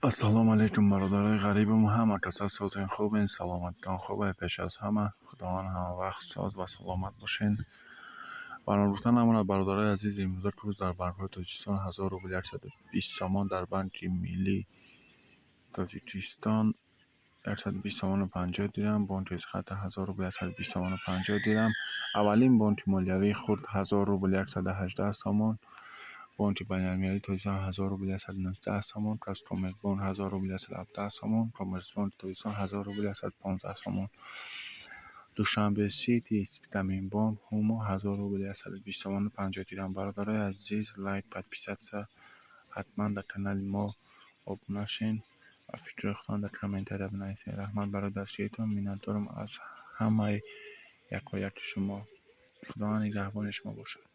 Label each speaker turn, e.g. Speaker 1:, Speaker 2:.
Speaker 1: السلام علیکم برادرای غریب ما همه کسا سازین خوبین سلامتتان خوبه پیش از همه خداوند همه وقت ساز و سلامت باشین. برام گفتن نماند برادرای عزیز امروز روز در بانک تاجیکستان 1000 روبل 120 تومان در بانک ملی تاجیکستان 120 تومان و 50 دیرم بانک خط 1000 روبل 120 تومان و 50 دیرم. اولین بانک مالیوی خرد 1000 روبل 118 تومان. بانک بین‌المللی تاجیکستان 1000 روبل 119 تومان. کامرس بانک 1000 روبل 117 تومان. کامرس بانک تاجیکستان 1000 روبل 115 تومان. دوشنبه سیتی تامین بانک هومو 1000 روبل 120 تومان و 50 دیرم. برادرای عزیز لایک подписаться حتما در کانال ما ابونه شین و فکر اختان در کامنت بنویسین. رحمت برای دستگیتون می‌نتورم از همه یک و یک شما. خدا نگهبان شما باشد.